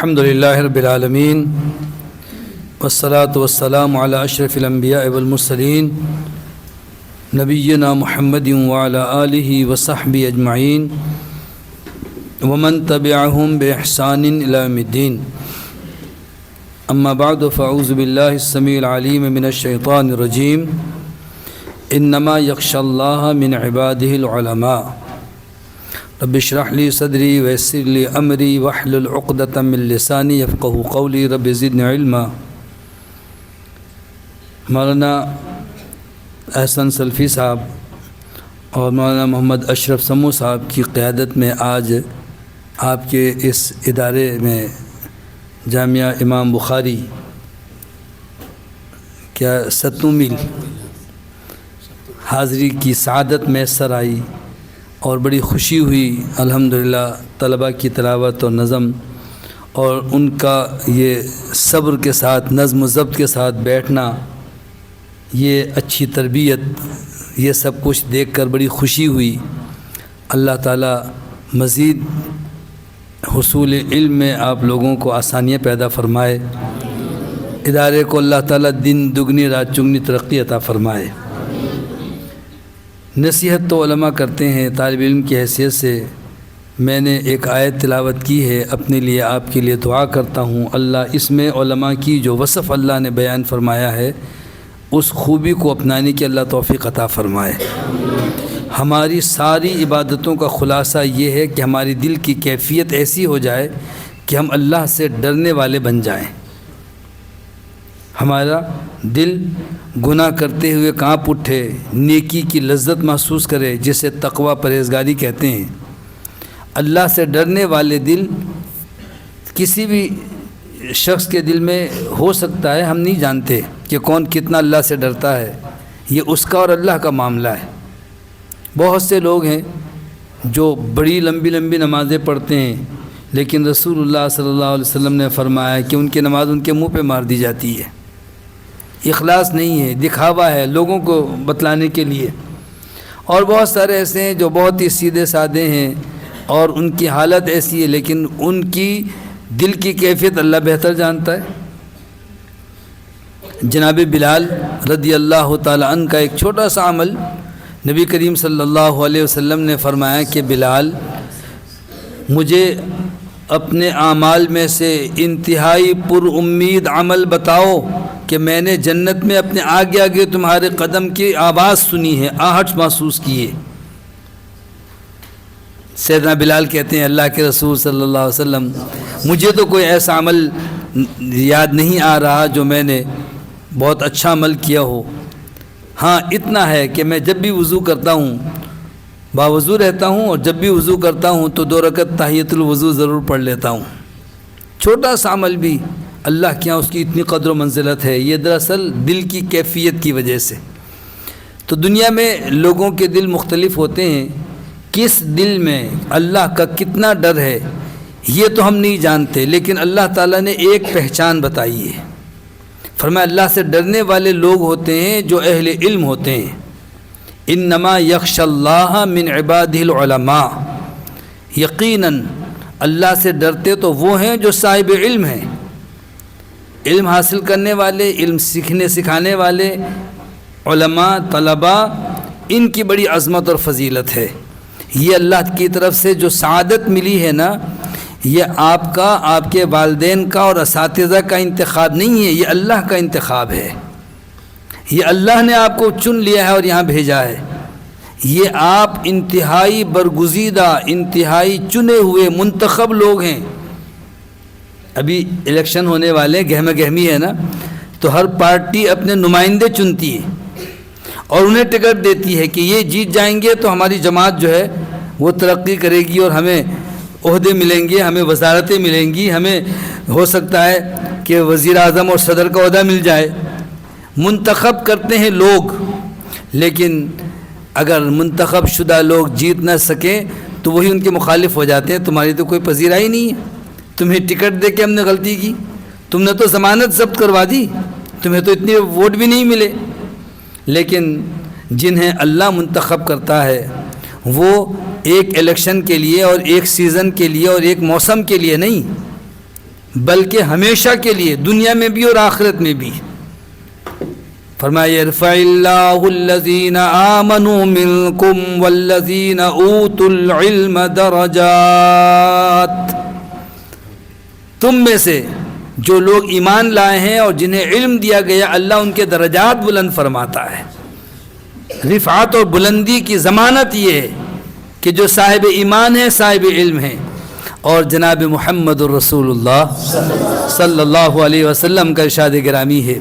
الحمد لله رب العالمين والصلاة والسلام على أشرف الأنبياء والمرسلين نبينا محمد وعلى آله وصحبه أجمعين ومن تبعهم بإحسان إلى يوم الدين. أما بعد فأعوذ بالله السميع العليم من الشيطان الرجيم. إنما يخشى الله من عباده العلماء. رب اشرح لي صدري ويسر لي أمري واحلل عقدة من لساني يفقهوا قولي. رب زدني علما. مولانا احسن سلفی صاحب اور مولانا محمد اشرف سمو صاحب کی قیادت میں آج آپ کے اس ادارے میں جامعہ امام بخاری کیا 7 میل حاضری کی سعادت میسر آئی اور بڑی خوشی ہوئی. الحمدللہ طلباء کی تلاوت اور نظم اور ان کا یہ صبر کے ساتھ نظم و ضبط کے ساتھ بیٹھنا، یہ اچھی تربیت، یہ سب کچھ دیکھ کر بڑی خوشی ہوئی. اللہ تعالیٰ مزید حصول علم میں آپ لوگوں کو آسانیاں پیدا فرمائے. ادارے کو اللہ تعالیٰ دن دگنی رات چگنی ترقی عطا فرمائے. نصیحت تو علماء کرتے ہیں. طالب علم کی حیثیت سے میں نے ایک آیت تلاوت کی ہے، اپنے لیے آپ کے لیے دعا کرتا ہوں. اللہ اس میں علماء کی جو وصف اللہ نے بیان فرمایا ہے اس خوبی کو اپنانے کی اللہ توفیق عطا فرمائے. ہماری ساری عبادتوں کا خلاصہ یہ ہے کہ ہماری دل کی کیفیت ایسی ہو جائے کہ ہم اللہ سے ڈرنے والے بن جائیں. ہمارا دل گناہ کرتے ہوئے کانپ اٹھے، نیکی کی لذت محسوس کرے جسے تقوی پرہیزگاری کہتے ہیں. اللہ سے ڈرنے والے دل کسی بھی شخص کے دل میں ہو سکتا ہے، ہم نہیں جانتے کہ کون کتنا اللہ سے ڈرتا ہے. یہ اس کا اور اللہ کا معاملہ ہے. بہت سے لوگ ہیں جو بڑی لمبی لمبی نمازیں پڑھتے ہیں، لیکن رسول اللہ صلی اللہ علیہ وسلم نے فرمایا کہ ان کی نماز ان کے منہ پہ مار دی جاتی ہے. اخلاص نہیں ہے، دکھاوا ہے لوگوں کو بتلانے کے لیے. اور بہت سارے ایسے ہیں جو بہت ہی سیدھے سادے ہیں اور ان کی حالت ایسی ہے، لیکن ان کی دل کی کیفیت اللہ بہتر جانتا ہے. جناب بلال رضی اللہ تعالی عنہ کا ایک چھوٹا سا عمل نبی کریم صلی اللہ علیہ وسلم نے فرمایا کہ بلال، مجھے اپنے اعمال میں سے انتہائی پر امید عمل بتاؤ کہ میں نے جنت میں اپنے آگے آگے تمہارے قدم کی آواز سنی ہے، آہٹ محسوس کی ہے. سیدنا بلال کہتے ہیں اللہ کے رسول صلی اللہ علیہ وسلم، مجھے تو کوئی ایسا عمل یاد نہیں آ رہا جو میں نے بہت اچھا عمل کیا ہو. ہاں اتنا ہے کہ میں جب بھی وضو کرتا ہوں باوضو رہتا ہوں، اور جب بھی وضو کرتا ہوں تو 2 رکعت تحیۃ الوضو ضرور پڑھ لیتا ہوں. چھوٹا سا عمل بھی اللہ کے یہاں اس کی اتنی قدر و منزلت ہے. یہ دراصل دل کی کیفیت کی وجہ سے. تو دنیا میں لوگوں کے دل مختلف ہوتے ہیں، کس دل میں اللہ کا کتنا ڈر ہے یہ تو ہم نہیں جانتے، لیکن اللہ تعالیٰ نے ایک پہچان بتائی ہے. فرمایا اللہ سے ڈرنے والے لوگ ہوتے ہیں جو اہل علم ہوتے ہیں. انما یخشى اللہ من عبادہ العلماء. یقیناً اللہ سے ڈرتے تو وہ ہیں جو صاحب علم ہیں، علم حاصل کرنے والے، علم سیکھنے سکھانے والے علماء طلباء. ان کی بڑی عظمت اور فضیلت ہے. یہ اللہ کی طرف سے جو سعادت ملی ہے نا، یہ آپ کا، آپ کے والدین کا اور اساتذہ کا انتخاب نہیں ہے، یہ اللہ کا انتخاب ہے. یہ اللہ نے آپ کو چن لیا ہے اور یہاں بھیجا ہے. یہ آپ انتہائی برگزیدہ، انتہائی چنے ہوئے منتخب لوگ ہیں. ابھی الیکشن ہونے والے، گہمہ گہمی ہے نا، تو ہر پارٹی اپنے نمائندے چنتی ہے اور انہیں ٹکٹ دیتی ہے کہ یہ جیت جائیں گے تو ہماری جماعت جو ہے وہ ترقی کرے گی اور ہمیں عہدے ملیں گے، ہمیں وزارتیں ملیں گی، ہمیں ہو سکتا ہے کہ وزیر اعظم اور صدر کا عہدہ مل جائے. منتخب کرتے ہیں لوگ، لیکن اگر منتخب شدہ لوگ جیت نہ سکیں تو وہی ان کے مخالف ہو جاتے ہیں. تمہاری تو کوئی پذیرائی نہیں ہے، تمہیں ٹکٹ دے کے ہم نے غلطی کی، تم نے تو ضمانت ضبط کروا دی، تمہیں تو اتنے ووٹ بھی نہیں ملے. لیکن جنہیں اللہ منتخب کرتا ہے وہ ایک الیکشن کے لیے اور ایک سیزن کے لیے اور ایک موسم کے لیے نہیں، بلکہ ہمیشہ کے لیے، دنیا میں بھی اور آخرت میں بھی۔ فرمایا یرفع اللہ الذین آمنوا منکم والذین اوتوا العلم درجات، تم میں سے جو لوگ ایمان لائے ہیں اور جنہیں علم دیا گیا، اللہ ان کے درجات بلند فرماتا ہے۔ رفعت اور بلندی کی ضمانت یہ ہے کہ جو صاحب ایمان ہے، صاحب علم ہے، اور جناب محمد الرسول اللہ صلی اللہ علیہ وسلم کا ارشاد گرامی ہے،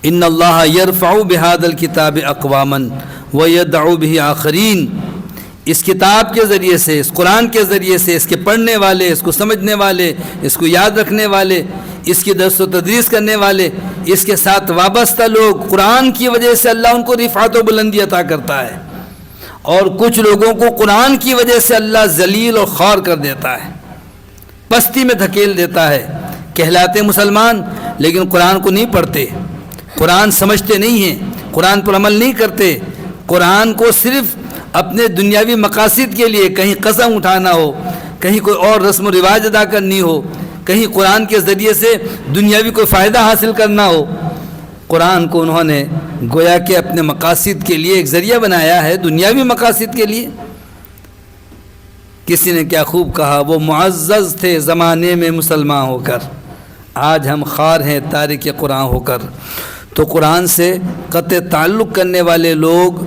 ان اللہ یرفع بہذا الکتاب اقواما ویدع بہ آخرین، اس کتاب کے ذریعے سے، اس قرآن کے ذریعے سے، اس کے پڑھنے والے، اس کو سمجھنے والے، اس کو یاد رکھنے والے، اس کی درس و تدریس کرنے والے، اس کے ساتھ وابستہ لوگ، قرآن کی وجہ سے اللہ ان کو رفعت و بلندی عطا کرتا ہے، اور کچھ لوگوں کو قرآن کی وجہ سے اللہ ذلیل اور خوار کر دیتا ہے، پستی میں دھکیل دیتا ہے۔ کہلاتے مسلمان لیکن قرآن کو نہیں پڑھتے، قرآن سمجھتے نہیں ہیں، قرآن پر عمل نہیں کرتے، قرآن کو صرف اپنے دنیاوی مقاصد کے لیے، کہیں قسم اٹھانا ہو، کہیں کوئی اور رسم و رواج ادا کرنی ہو، کہیں قرآن کے ذریعے سے دنیاوی کوئی فائدہ حاصل کرنا ہو، قرآن کو انہوں نے گویا کہ اپنے مقاصد کے لیے ایک ذریعہ بنایا ہے، دنیاوی مقاصد کے لیے۔ کسی نے کیا خوب کہا، وہ معزز تھے زمانے میں مسلمان ہو کر، آج ہم خوار ہیں تارک قرآن ہو کر۔ تو قرآن سے قطع تعلق کرنے والے لوگ،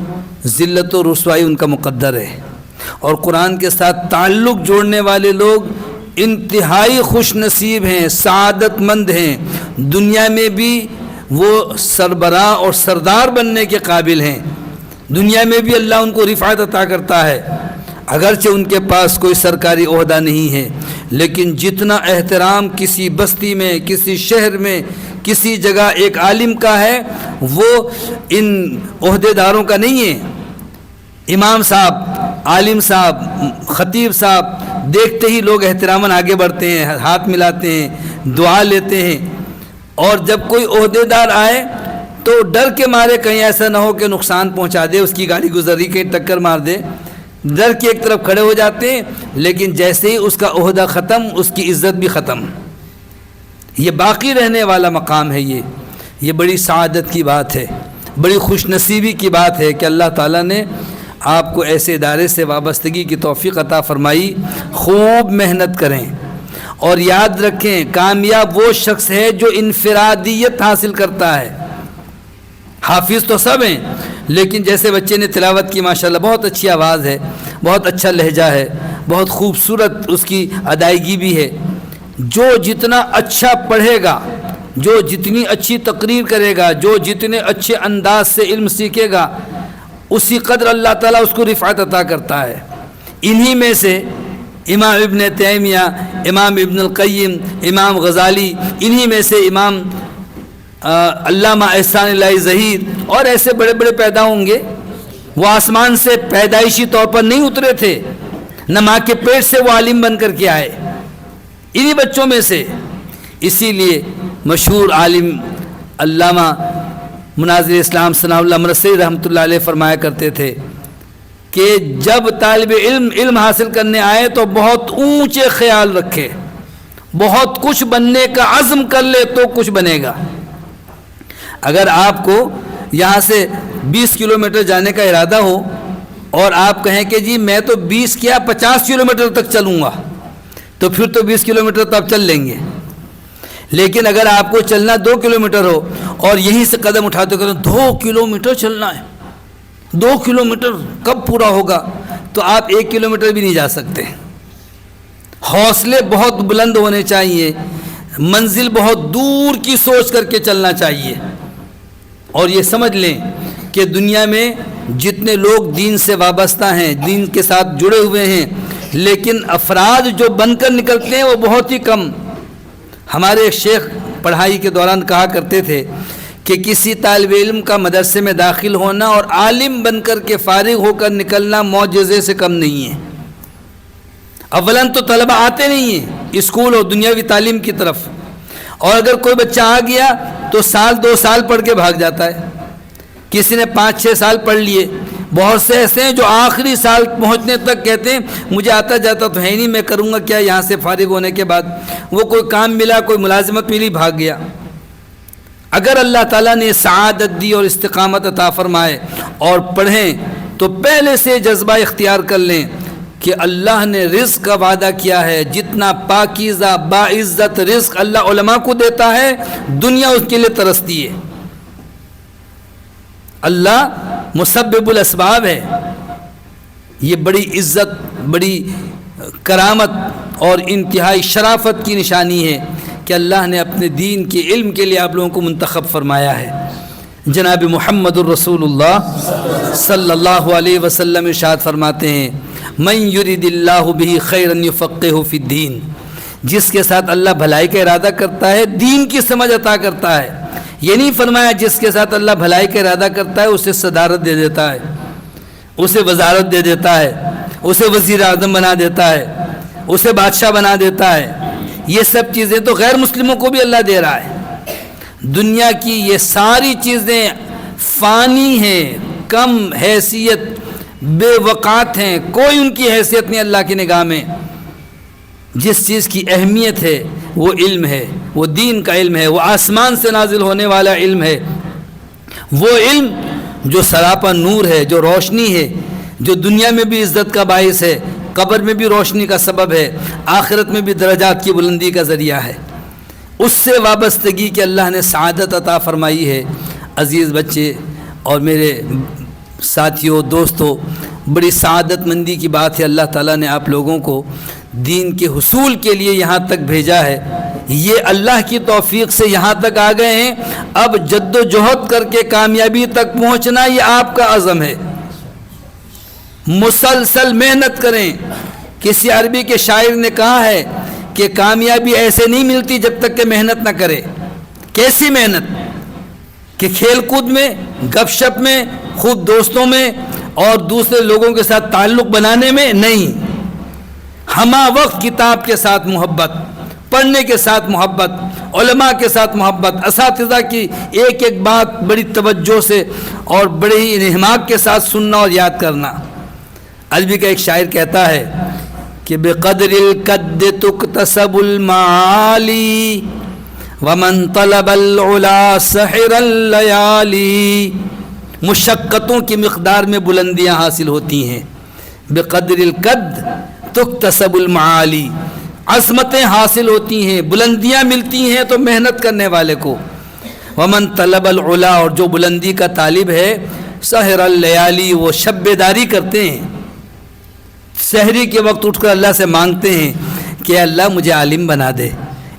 ذلت و رسوائی ان کا مقدر ہے، اور قرآن کے ساتھ تعلق جوڑنے والے لوگ انتہائی خوش نصیب ہیں، سعادت مند ہیں، دنیا میں بھی وہ سربراہ اور سردار بننے کے قابل ہیں، دنیا میں بھی اللہ ان کو رفعت عطا کرتا ہے، اگرچہ ان کے پاس کوئی سرکاری عہدہ نہیں ہے، لیکن جتنا احترام کسی بستی میں، کسی شہر میں، کسی جگہ ایک عالم کا ہے، وہ ان عہدے داروں کا نہیں ہے۔ امام صاحب، عالم صاحب، خطیب صاحب، دیکھتے ہی لوگ احتراماً آگے بڑھتے ہیں، ہاتھ ملاتے ہیں، دعا لیتے ہیں، اور جب کوئی عہدے دار آئے تو ڈر کے مارے کہیں ایسا نہ ہو کہ نقصان پہنچا دے، اس کی گاڑی گزر رہی کہیں ٹکر مار دے، ڈر کے ایک طرف کھڑے ہو جاتے ہیں، لیکن جیسے ہی اس کا عہدہ ختم، اس کی عزت بھی ختم۔ یہ باقی رہنے والا مقام ہے، یہ بڑی سعادت کی بات ہے، بڑی خوش نصیبی کی بات ہے کہ اللہ تعالیٰ نے آپ کو ایسے ادارے سے وابستگی کی توفیق عطا فرمائی۔ خوب محنت کریں اور یاد رکھیں، کامیاب وہ شخص ہے جو انفرادیت حاصل کرتا ہے۔ حافظ تو سب ہیں، لیکن جیسے بچے نے تلاوت کی، ماشاءاللہ بہت اچھی آواز ہے، بہت اچھا لہجہ ہے، بہت خوبصورت اس کی ادائیگی بھی ہے، جو جتنا اچھا پڑھے گا، جو جتنی اچھی تقریر کرے گا، جو جتنے اچھے انداز سے علم سیکھے گا، اسی قدر اللہ تعالیٰ اس کو رفعت عطا کرتا ہے۔ انہی میں سے امام ابن تیمیہ، امام ابن القیم، امام غزالی، انہی میں سے امام علامہ احسان اللہ ظہیر اور ایسے بڑے بڑے پیدا ہوں گے۔ وہ آسمان سے پیدائشی طور پر نہیں اترے تھے، نہ ماں کے پیٹ سے وہ عالم بن کر کے آئے، انہی بچوں میں سے۔ اسی لیے مشہور عالم علامہ مناظر اسلام ثناء اللہ مرثی رحمۃ اللہ علیہ فرمایا کرتے تھے کہ جب طالب علم حاصل کرنے آئے تو بہت اونچے خیال رکھے، بہت کچھ بننے کا عزم کر لے تو کچھ بنے گا۔ اگر آپ کو یہاں سے 20 کلومیٹر جانے کا ارادہ ہو اور آپ کہیں کہ جی میں تو 20 کیا 50 کلومیٹر تک چلوں گا، تو پھر تو 20 کلومیٹر تو آپ چل لیں گے۔ لیکن اگر آپ کو چلنا 2 کلومیٹر ہو اور یہیں سے قدم اٹھاتے کریں 2 کلومیٹر چلنا ہے، 2 کلومیٹر کب پورا ہوگا، تو آپ 1 کلومیٹر بھی نہیں جا سکتے۔ حوصلے بہت بلند ہونے چاہیے، منزل بہت دور کی سوچ کر کے چلنا چاہیے، اور یہ سمجھ لیں کہ دنیا میں جتنے لوگ دین سے وابستہ ہیں، دین کے ساتھ جڑے ہوئے ہیں، لیکن افراد جو بن کر نکلتے ہیں وہ بہت ہی کم۔ ہمارے ایک شیخ پڑھائی کے دوران کہا کرتے تھے کہ کسی طالب علم کا مدرسے میں داخل ہونا اور عالم بن کر کے فارغ ہو کر نکلنا معجزے سے کم نہیں ہے۔ اولاً تو طلبہ آتے نہیں ہیں اسکول اور دنیاوی تعلیم کی طرف، اور اگر کوئی بچہ آ گیا تو 1-2 سال پڑھ کے بھاگ جاتا ہے۔ کسی نے 5-6 سال پڑھ لیے، بہت سے ایسے ہیں جو آخری سال پہنچنے تک کہتے ہیں مجھے آتا جاتا تو ہے نہیں، میں کروں گا کیا یہاں سے فارغ ہونے کے بعد؟ وہ کوئی کام ملا، کوئی ملازمت ملی، بھاگ گیا۔ اگر اللہ تعالیٰ نے سعادت دی اور استقامت عطا فرمائے اور پڑھیں تو پہلے سے جذبہ اختیار کر لیں کہ اللہ نے رزق کا وعدہ کیا ہے، جتنا پاکیزہ باعزت رزق اللہ علماء کو دیتا ہے دنیا اس کے لیے ترستی ہے۔ اللہ مسبب الاسباب ہے۔ یہ بڑی عزت، بڑی کرامت اور انتہائی شرافت کی نشانی ہے کہ اللہ نے اپنے دین کے علم کے لیے آپ لوگوں کو منتخب فرمایا ہے۔ جناب محمد الرسول اللہ صلی اللہ علیہ وسلم ارشاد فرماتے ہیں من یرید اللہ بہ خیرا یفقہہ فی الدین، جس کے ساتھ اللہ بھلائی کا ارادہ کرتا ہے دین کی سمجھ عطا کرتا ہے۔ یہ نہیں فرمایا جس کے ساتھ اللہ بھلائی کا ارادہ کرتا ہے اسے صدارت دے دیتا ہے، اسے وزارت دے دیتا ہے، اسے وزیر اعظم بنا دیتا ہے، اسے بادشاہ بنا دیتا ہے۔ یہ سب چیزیں تو غیر مسلموں کو بھی اللہ دے رہا ہے۔ دنیا کی یہ ساری چیزیں فانی ہیں، کم حیثیت، بے وقات ہیں، کوئی ان کی حیثیت نہیں اللہ کی نگاہ میں۔ جس چیز کی اہمیت ہے وہ علم ہے، وہ دین کا علم ہے، وہ آسمان سے نازل ہونے والا علم ہے، وہ علم جو سراپا نور ہے، جو روشنی ہے، جو دنیا میں بھی عزت کا باعث ہے، قبر میں بھی روشنی کا سبب ہے، آخرت میں بھی درجات کی بلندی کا ذریعہ ہے۔ اس سے وابستگی کہ اللہ نے سعادت عطا فرمائی ہے۔ عزیز بچے اور میرے ساتھیوں، دوستوں، بڑی سعادت مندی کی بات ہے اللہ تعالیٰ نے آپ لوگوں کو دین کے حصول کے لیے یہاں تک بھیجا ہے۔ یہ اللہ کی توفیق سے یہاں تک آ گئے ہیں، اب جد و جہد کر کے کامیابی تک پہنچنا یہ آپ کا عزم ہے۔ مسلسل محنت کریں۔ کسی عربی کے شاعر نے کہا ہے کہ کامیابی ایسے نہیں ملتی جب تک کہ محنت نہ کرے۔ کیسی محنت؟ کہ کھیل کود میں، گپ شپ میں، خوب دوستوں میں اور دوسرے لوگوں کے ساتھ تعلق بنانے میں نہیں، ہمہ وقت کتاب کے ساتھ محبت، پڑھنے کے ساتھ محبت، علماء کے ساتھ محبت، اساتذہ کی ایک ایک بات بڑی توجہ سے اور بڑے ہی انہماک کے ساتھ سننا اور یاد کرنا۔ عربی کا ایک شاعر کہتا ہے کہ بقدر القد تکتسب المعالی ومن طلب العلا سحر اللیالی، مشقتوں کی مقدار میں بلندیاں حاصل ہوتی ہیں۔ بقدر القد تکتسب المعالی، عظمتیں حاصل ہوتی ہیں، بلندیاں ملتی ہیں تو محنت کرنے والے کو۔ ومن طلب العلا، اور جو بلندی کا طالب ہے، سحر اللیالی، وہ شب بیداری کرتے ہیں، سحری کے وقت اٹھ کر اللہ سے مانگتے ہیں کہ اے اللہ مجھے عالم بنا دے،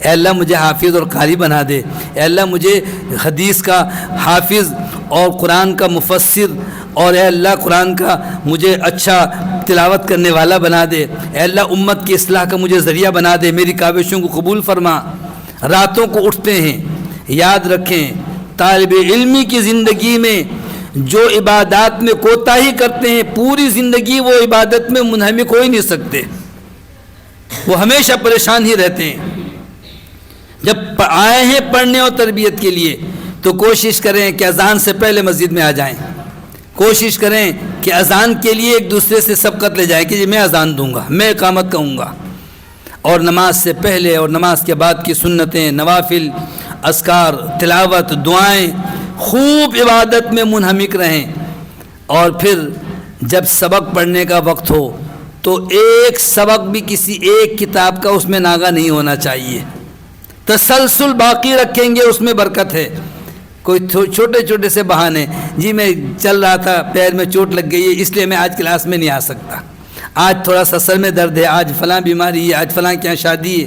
اے اللہ مجھے حافظ اور قاری بنا دے، اے اللہ مجھے حدیث کا حافظ اور قرآن کا مفسر، اور اے اللہ قرآن کا مجھے اچھا تلاوت کرنے والا بنا دے، اے اللہ امت کی اصلاح کا مجھے ذریعہ بنا دے، میری کاوشوں کو قبول فرما۔ راتوں کو اٹھتے ہیں۔ یاد رکھیں طالب علمی کی زندگی میں جو عبادات میں کوتاہی کرتے ہیں پوری زندگی وہ عبادت میں منہمک ہو ہی نہیں سکتے، وہ ہمیشہ پریشان ہی رہتے ہیں۔ جب آئے ہیں پڑھنے اور تربیت کے لیے تو کوشش کریں کہ اذان سے پہلے مسجد میں آ جائیں، کوشش کریں کہ اذان کے لیے ایک دوسرے سے سبقت لے جائیں کہ جی میں اذان دوں گا، میں اقامت کہوں گا، اور نماز سے پہلے اور نماز کے بعد کی سنتیں، نوافل، اذکار، تلاوت، دعائیں، خوب عبادت میں منہمک رہیں۔ اور پھر جب سبق پڑھنے کا وقت ہو تو ایک سبق بھی کسی ایک کتاب کا اس میں ناغہ نہیں ہونا چاہیے، تسلسل باقی رکھیں گے اس میں برکت ہے۔ کوئی چھوٹے چھوٹے سے بہانے، جی میں چل رہا تھا پیر میں چوٹ لگ گئی ہے اس لیے میں آج کلاس میں نہیں آ سکتا، آج تھوڑا سا سر میں درد ہے، آج فلاں بیماری ہے، آج فلاں کے یہاں شادی ہے،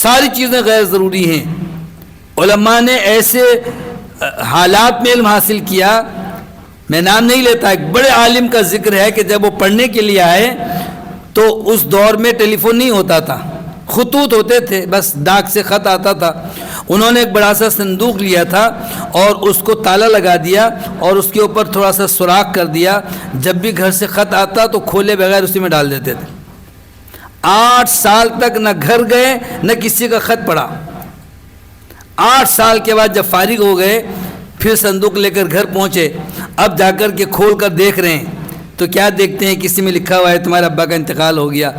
ساری چیزیں غیر ضروری ہیں۔ علماء نے ایسے حالات میں علم حاصل کیا، میں نام نہیں لیتا، ایک بڑے عالم کا ذکر ہے کہ جب وہ پڑھنے کے لیے آئے تو اس دور میں ٹیلی فون نہیں ہوتا تھا، خطوط ہوتے تھے، بس ڈاک سے خط آتا تھا۔ انہوں نے ایک بڑا سا صندوق لیا تھا اور اس کو تالا لگا دیا اور اس کے اوپر تھوڑا سا سوراخ کر دیا، جب بھی گھر سے خط آتا تو کھولے بغیر اسی میں ڈال دیتے تھے۔ 8 سال تک نہ گھر گئے نہ کسی کا خط پڑا۔ 8 سال کے بعد جب فارغ ہو گئے پھر صندوق لے کر گھر پہنچے، اب جا کر کے کھول کر دیکھ رہے ہیں تو کیا دیکھتے ہیں؟ کسی میں لکھا ہوا ہے تمہارے ابا کا انتقال ہو گیا۔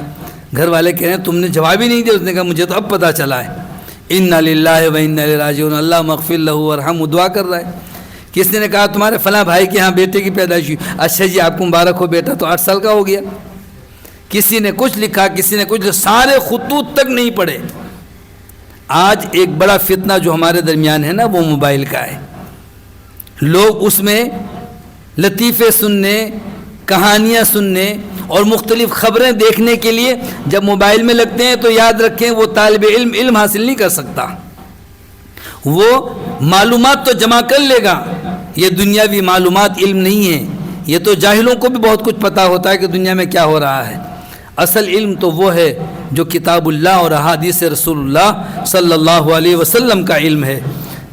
گھر والے کہہ رہے ہیں تم نے جواب ہی نہیں دیا۔ اس نے کہا مجھے تو اب پتہ چلا ہے۔ انا للہ و انا الیہ راجعون، اللہ مغفر لہ وارحمہ، دعا کر رہا ہے۔ کسی نے کہا تمہارے فلاں بھائی کے ہاں بیٹے کی پیدائش ہوئی، اچھا جی آپ کو مبارک ہو، بیٹا تو 8 سال کا ہو گیا۔ کسی نے کچھ لکھا، کسی نے کچھ، سارے خطوط تک نہیں پڑھے۔ آج ایک بڑا فتنہ جو ہمارے درمیان ہے نا وہ موبائل کا ہے۔ لوگ اس میں لطیفے سننے، کہانیاں سننے اور مختلف خبریں دیکھنے کے لیے جب موبائل میں لگتے ہیں تو یاد رکھیں وہ طالب علم حاصل نہیں کر سکتا۔ وہ معلومات تو جمع کر لے گا، یہ دنیاوی معلومات علم نہیں ہے۔ یہ تو جاہلوں کو بھی بہت کچھ پتہ ہوتا ہے کہ دنیا میں کیا ہو رہا ہے۔ اصل علم تو وہ ہے جو کتاب اللہ اور احادیث رسول اللہ صلی اللہ علیہ وسلم کا علم ہے۔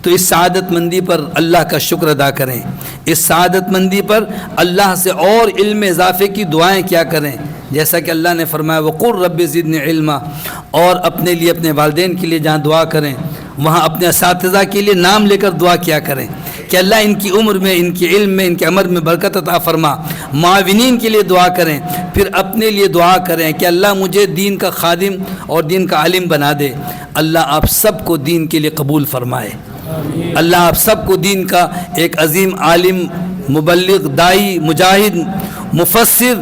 تو اس سعادت مندی پر اللہ کا شکر ادا کریں، اس سعادت مندی پر اللہ سے اور علم اضافے کی دعائیں کیا کریں، جیسا کہ اللہ نے فرمایا وَقُلْ رَبِّ زِدْنِي عِلْمًا، اور اپنے لیے، اپنے والدین کے لیے جہاں دعا کریں وہاں اپنے اساتذہ کے لیے نام لے کر دعا کیا کریں کہ اللہ ان کی عمر میں، ان کے علم میں، ان کے عمر میں برکت عطا فرما۔ معاونین کے لیے دعا کریں، پھر اپنے لیے دعا کریں کہ اللہ مجھے دین کا خادم اور دین کا عالم بنا دے۔ اللہ آپ سب کو دین کے لیے قبول فرمائے، اللہ آپ سب کو دین کا ایک عظیم عالم، مبلغ، داعی، مجاہد، مفسر